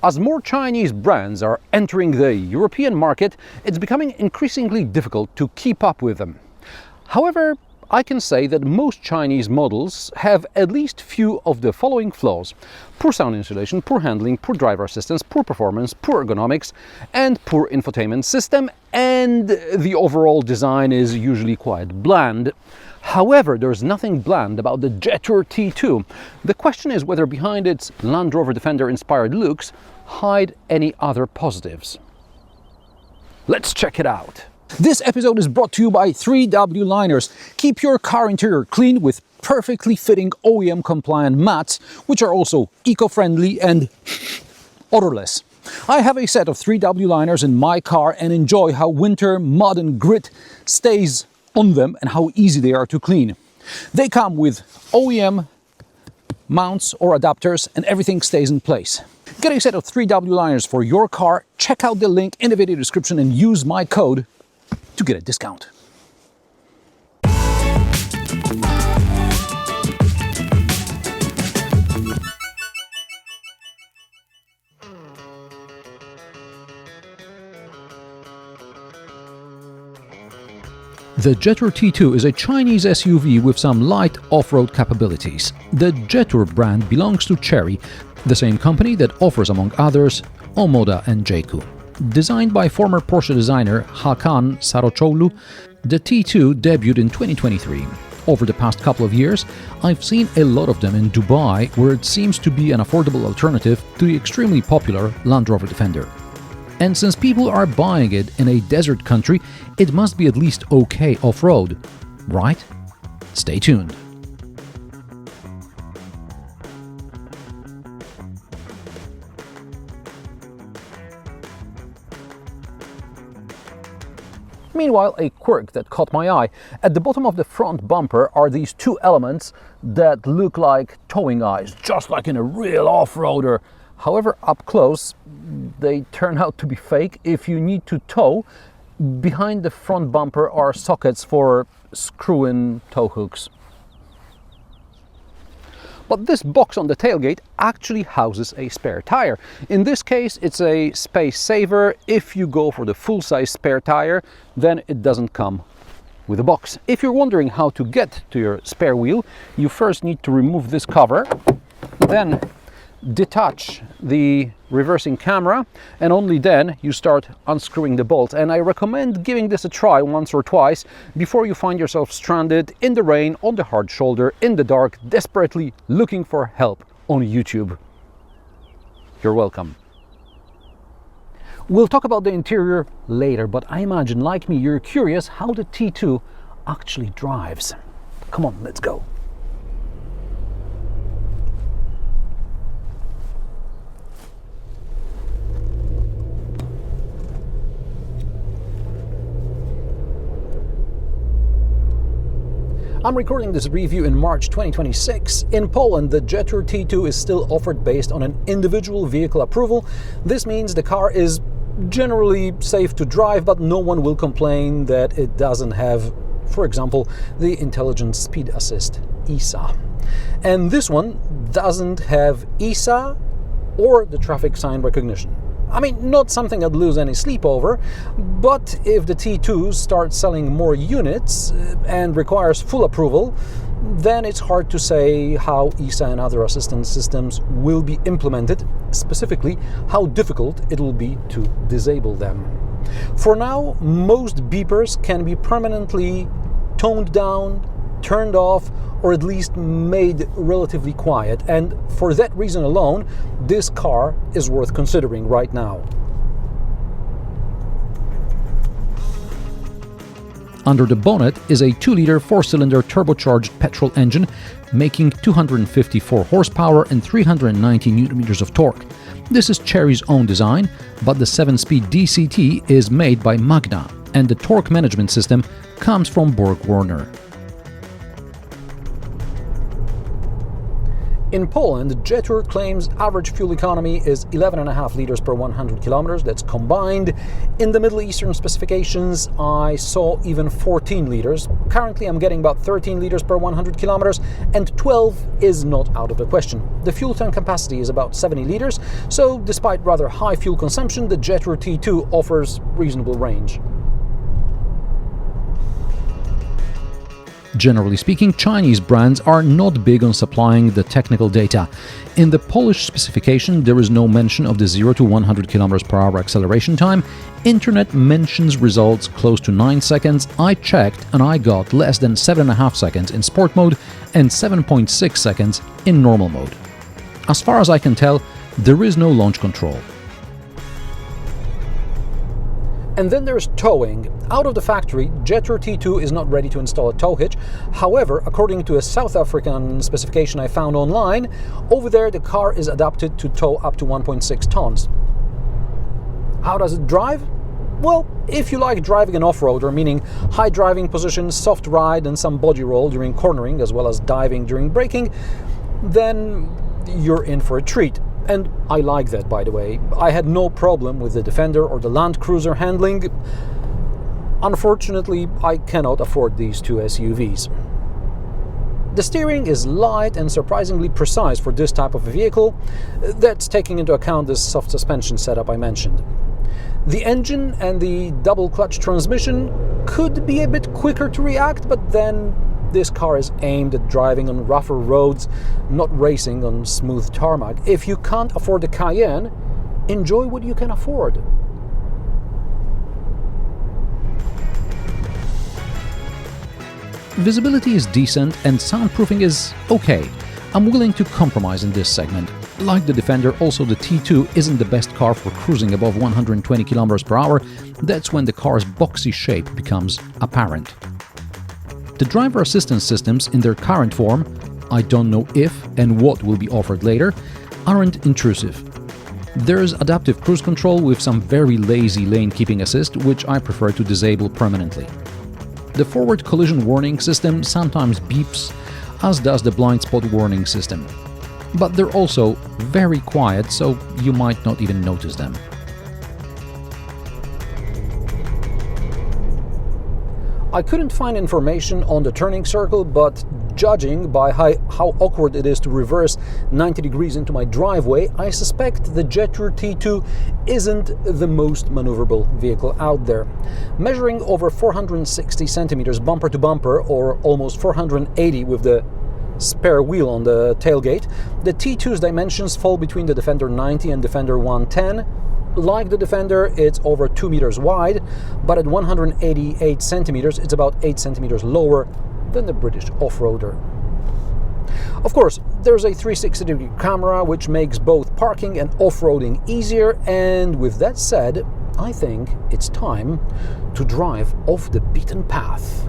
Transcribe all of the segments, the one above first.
As more Chinese brands are entering the European market, it's becoming increasingly difficult to keep up with them. However, I can say that most Chinese models have at least few of the following flaws: poor sound insulation, poor handling, poor driver assistance, poor performance, poor ergonomics, and poor infotainment system, and the overall design is usually quite bland. However, there's nothing bland about the Jetour T2. The question is whether behind its Land Rover Defender inspired looks hide any other positives. Let's check it out. This episode is brought to you by 3W Liners. Keep your car interior clean with perfectly fitting OEM compliant mats, which are also eco-friendly and odorless. I have a set of 3W liners in my car and enjoy how winter mud and grit stays on them and how easy they are to clean. They come with OEM mounts or adapters and everything stays in place. Get a set of 3W liners for your car, check out the link in the video description and use my code to get a discount. The Jetour T2 is a Chinese SUV with some light off-road capabilities. The Jetour brand belongs to Chery, the same company that offers, among others, Omoda and Jeykou. Designed by former Porsche designer Hakan Saracoğlu, the T2 debuted in 2023. Over the past couple of years, I've seen a lot of them in Dubai, where it seems to be an affordable alternative to the extremely popular Land Rover Defender. And since people are buying it in a desert country, it must be at least okay off-road, right? Stay tuned. Meanwhile, a quirk that caught my eye. At the bottom of the front bumper are these two elements that look like towing eyes, just like in a real off-roader. However, up close, they turn out to be fake. If you need to tow, behind the front bumper are sockets for screw-in tow hooks. But this box on the tailgate actually houses a spare tire. In this case, it's a space saver. If you go for the full-size spare tire, then it doesn't come with a box. If you're wondering how to get to your spare wheel, you first need to remove this cover, then detach the reversing camera, and only then you start unscrewing the bolts. And I recommend giving this a try once or twice before you find yourself stranded in the rain, on the hard shoulder, in the dark, desperately looking for help on YouTube. You're welcome. We'll talk about the interior later, but I imagine, like me, you're curious how the T2 actually drives. Come on, let's go. I'm recording this review in March 2026. In Poland, the Jetour T2 is still offered based on an individual vehicle approval. This means the car is generally safe to drive, but no one will complain that it doesn't have, for example, the Intelligent Speed Assist ISA. And this one doesn't have ISA or the traffic sign recognition. I mean, not something I'd lose any sleep over, but if the T2 starts selling more units and requires full approval, then it's hard to say how ISA and other assistance systems will be implemented, specifically how difficult it will be to disable them. For now, most beepers can be permanently toned down, turned off, or at least made relatively quiet, and for that reason alone, this car is worth considering right now. Under the bonnet is a 2-liter 4-cylinder turbocharged petrol engine, making 254 horsepower and 390 Nm of torque. This is Chery's own design, but the 7-speed DCT is made by Magna, and the torque management system comes from BorgWarner. In Poland, Jetour claims average fuel economy is 11.5 liters per 100 kilometers. That's combined. In the Middle Eastern specifications, I saw even 14 liters. Currently, I'm getting about 13 liters per 100 kilometers, and 12 is not out of the question. The fuel tank capacity is about 70 liters, so despite rather high fuel consumption, the Jetour T2 offers reasonable range. Generally speaking, Chinese brands are not big on supplying the technical data. In the Polish specification, there is no mention of the 0 to 100 km per hour acceleration time. Internet mentions results close to 9 seconds. I checked and I got less than 7.5 seconds in sport mode and 7.6 seconds in normal mode. As far as I can tell, there is no launch control. And then there's towing. Out of the factory, Jetour T2 is not ready to install a tow hitch. However, according to a South African specification I found online, over there the car is adapted to tow up to 1.6 tons. How does it drive? Well, if you like driving an off-roader, meaning high driving position, soft ride and some body roll during cornering as well as diving during braking, then you're in for a treat. And I like that, by the way. I had no problem with the Defender or the Land Cruiser handling. Unfortunately, I cannot afford these two SUVs. The steering is light and surprisingly precise for this type of a vehicle. That's taking into account this soft suspension setup I mentioned. The engine and the double clutch transmission could be a bit quicker to react, but then this car is aimed at driving on rougher roads, not racing on smooth tarmac. If you can't afford the Cayenne, enjoy what you can afford. Visibility is decent and soundproofing is okay. I'm willing to compromise in this segment. Like the Defender, also the T2 isn't the best car for cruising above 120 km per hour. That's when the car's boxy shape becomes apparent. The driver assistance systems in their current form, I don't know if and what will be offered later, aren't intrusive. There's adaptive cruise control with some very lazy lane keeping assist, which I prefer to disable permanently. The forward collision warning system sometimes beeps, as does the blind spot warning system. But they're also very quiet, so you might not even notice them. I couldn't find information on the turning circle, but judging by how awkward it is to reverse 90 degrees into my driveway, I suspect the Jetour T2 isn't the most maneuverable vehicle out there. Measuring over 460 centimeters bumper to bumper, or almost 480 with the spare wheel on the tailgate, the T2's dimensions fall between the Defender 90 and Defender 110. Like the Defender, it's over 2 meters wide, but at 188 centimeters, it's about 8 centimeters lower than the British off-roader. Of course, there's a 360-degree camera, which makes both parking and off-roading easier, and with that said, I think it's time to drive off the beaten path.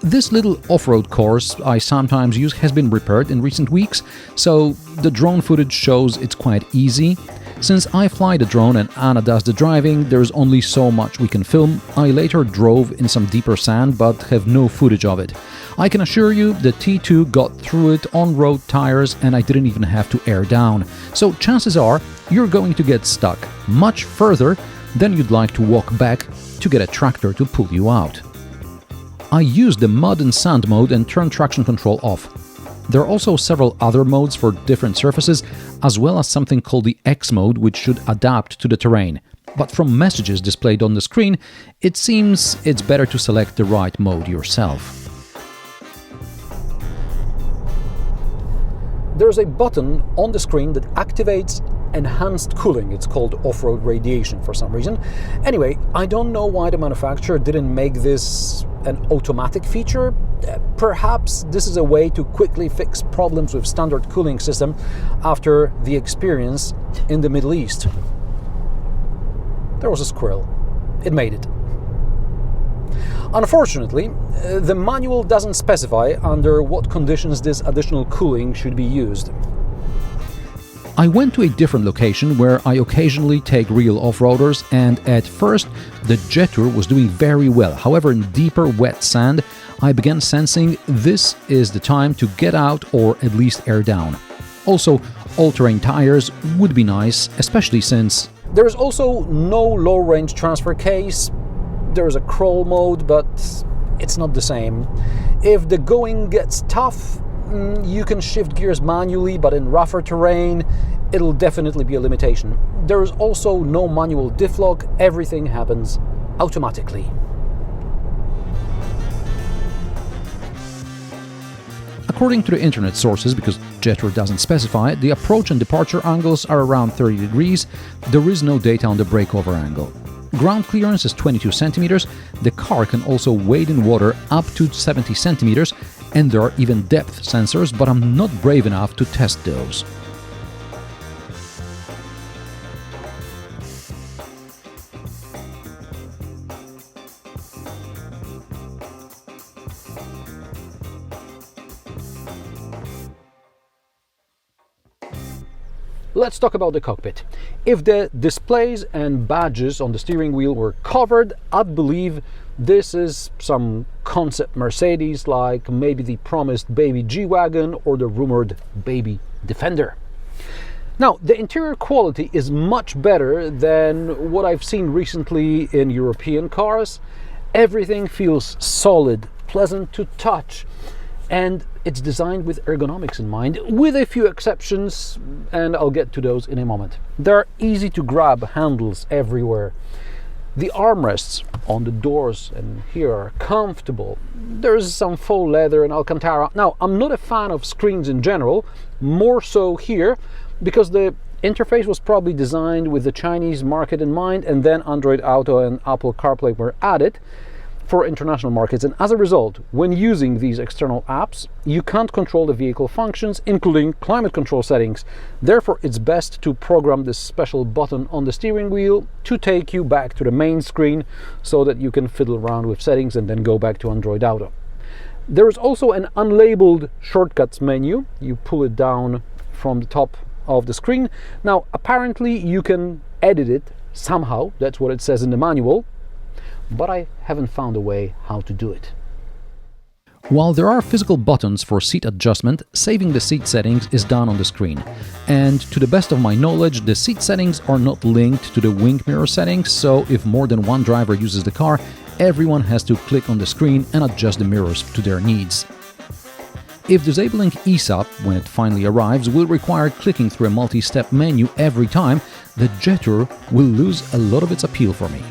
This little off-road course I sometimes use has been repaired in recent weeks, so the drone footage shows it's quite easy. Since I fly the drone and Anna does the driving, there's only so much we can film. I later drove in some deeper sand, but have no footage of it. I can assure you the T2 got through it on road tires and I didn't even have to air down. So chances are you're going to get stuck much further than you'd like to walk back to get a tractor to pull you out. I used the mud and sand mode and turned traction control off. There are also several other modes for different surfaces, as well as something called the X mode, which should adapt to the terrain. But from messages displayed on the screen, it seems it's better to select the right mode yourself. There's a button on the screen that activates enhanced cooling. It's called off-road radiation for some reason. Anyway, I don't know why the manufacturer didn't make this an automatic feature. Perhaps this is a way to quickly fix problems with standard cooling system after the experience in the Middle East. There was a squirrel. It made it. Unfortunately, the manual doesn't specify under what conditions this additional cooling should be used. I went to a different location where I occasionally take real off-roaders, and at first the Jetour was doing very well. However, in deeper wet sand, I began sensing this is the time to get out or at least air down. Also, all-terrain tires would be nice, especially since there is also no low-range transfer case. There is a crawl mode, but it's not the same. If the going gets tough, you can shift gears manually, but in rougher terrain, it'll definitely be a limitation. There is also no manual diff lock. Everything happens automatically. according to the internet sources, because Jetour doesn't specify, the approach and departure angles are around 30 degrees. There is no data on the breakover angle. Ground clearance is 22 centimeters. The car can also wade in water up to 70 centimeters, and there are even depth sensors, but I'm not brave enough to test those. Let's talk about the cockpit. If the displays and badges on the steering wheel were covered, I'd believe this is some concept Mercedes, like maybe the promised baby G-Wagon or the rumored baby Defender. Now, the interior quality is much better than what I've seen recently in European cars. Everything feels solid, pleasant to touch, and it's designed with ergonomics in mind, with a few exceptions, and I'll get to those in a moment. There are easy to grab handles everywhere. The armrests on the doors and here are comfortable. There's some faux leather and Alcantara. Now, I'm not a fan of screens in general, more so here, because the interface was probably designed with the Chinese market in mind, and then Android Auto and Apple CarPlay were added for international markets, and as a result, when using these external apps, you can't control the vehicle functions, including climate control settings. Therefore, it's best to program this special button on the steering wheel to take you back to the main screen so that you can fiddle around with settings and then go back to Android Auto. There is also an unlabeled shortcuts menu. You pull it down from the top of the screen. Now, apparently you can edit it somehow, that's what it says in the manual, but I haven't found a way how to do it. While there are physical buttons for seat adjustment, saving the seat settings is done on the screen. And to the best of my knowledge, the seat settings are not linked to the wing mirror settings, so if more than one driver uses the car, everyone has to click on the screen and adjust the mirrors to their needs. If disabling ESAP, when it finally arrives, will require clicking through a multi-step menu every time, the Jetour will lose a lot of its appeal for me.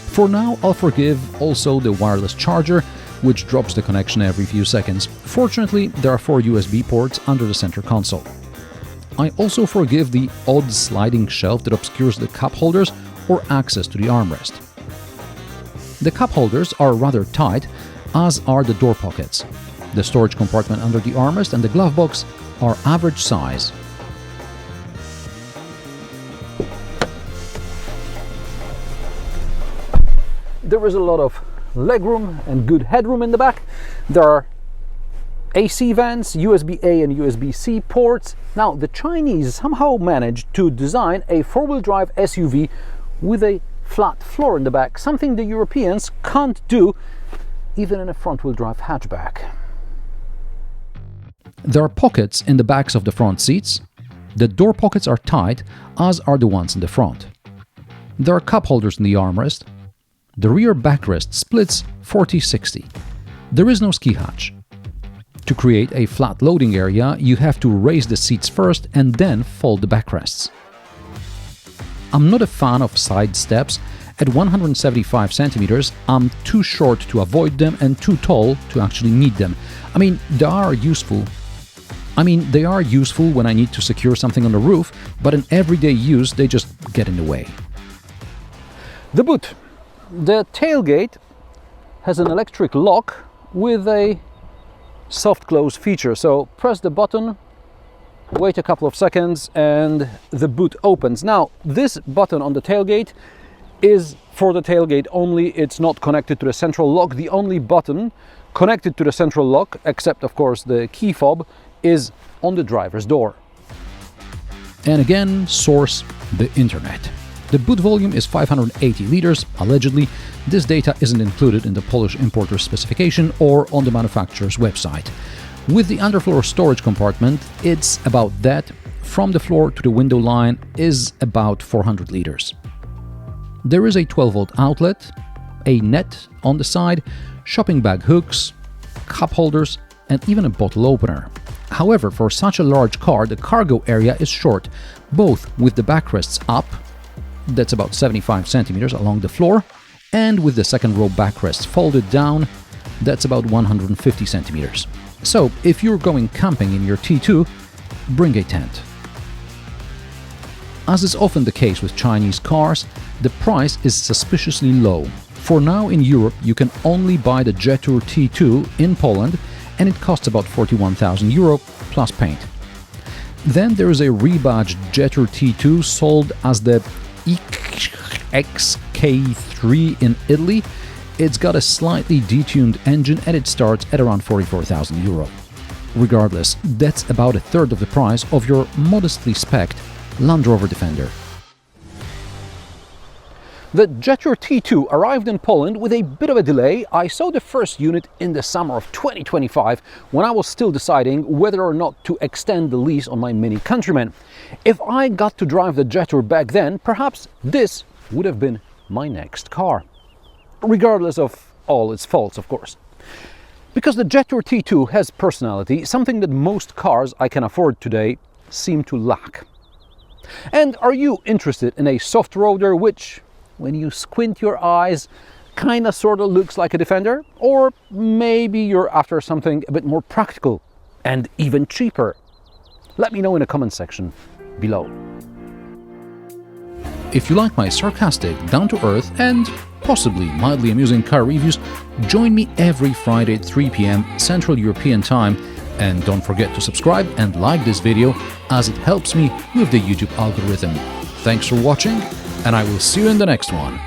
For now, I'll forgive also the wireless charger, which drops the connection every few seconds. Fortunately, there are 4 USB ports under the center console. I also forgive the odd sliding shelf that obscures the cup holders or access to the armrest. The cup holders are rather tight, as are the door pockets. The storage compartment under the armrest and the glove box are average size. There is a lot of legroom and good headroom in the back. There are AC vents, USB-A and USB-C ports. Now, the Chinese somehow managed to design a four-wheel drive SUV with a flat floor in the back, something the Europeans can't do even in a front-wheel drive hatchback. There are pockets in the backs of the front seats. The door pockets are tight, as are the ones in the front. There are cup holders in the armrest. The rear backrest splits 40-60. There is no ski hatch. To create a flat loading area, you have to raise the seats first and then fold the backrests. I'm not a fan of side steps. At 175 centimeters, I'm too short to avoid them and too tall to actually need them. They are useful when I need to secure something on the roof, but in everyday use, they just get in the way. The boot. The tailgate has an electric lock with a soft close feature. So press the button, wait a couple of seconds, and the boot opens. Now, this button on the tailgate is for the tailgate only. It's not connected to the central lock. The only button connected to the central lock, except of course the key fob, is on the driver's door. And again, source the internet. The boot volume is 580 liters, allegedly. This data isn't included in the Polish importer's specification or on the manufacturer's website. With the underfloor storage compartment, it's about that. From the floor to the window line is about 400 liters. There is a 12-volt outlet, a net on the side, shopping bag hooks, cup holders, and even a bottle opener. However, for such a large car, the cargo area is short, both with the backrests up, that's about 75 centimeters along the floor, and with the second row backrest folded down, that's about 150 centimeters. So, if you're going camping in your T2, bring a tent. As is often the case with Chinese cars, the price is suspiciously low. For now in Europe, you can only buy the Jetour T2 in Poland, and it costs about 41,000 euro plus paint. Then there is a rebadged Jetour T2 sold as the XK3 in Italy. It's got a slightly detuned engine and it starts at around 44,000 euro. Regardless, that's about a third of the price of your modestly spec'd Land Rover Defender. The Jetour T2 arrived in Poland with a bit of a delay. I saw the first unit in the summer of 2025 when I was still deciding whether or not to extend the lease on my Mini Countryman. If I got to drive the Jetour back then, perhaps this would have been my next car. Regardless of all its faults, of course. Because the Jetour T2 has personality, something that most cars I can afford today seem to lack. And are you interested in a soft roader which, when you squint your eyes, kinda sorta looks like a Defender? Or maybe you're after something a bit more practical and even cheaper? Let me know in the comment section below. If you like my sarcastic, down-to-earth and possibly mildly amusing car reviews, join me every Friday at 3 p.m. Central European Time, and don't forget to subscribe and like this video as it helps me with the YouTube algorithm. Thanks for watching, and I will see you in the next one.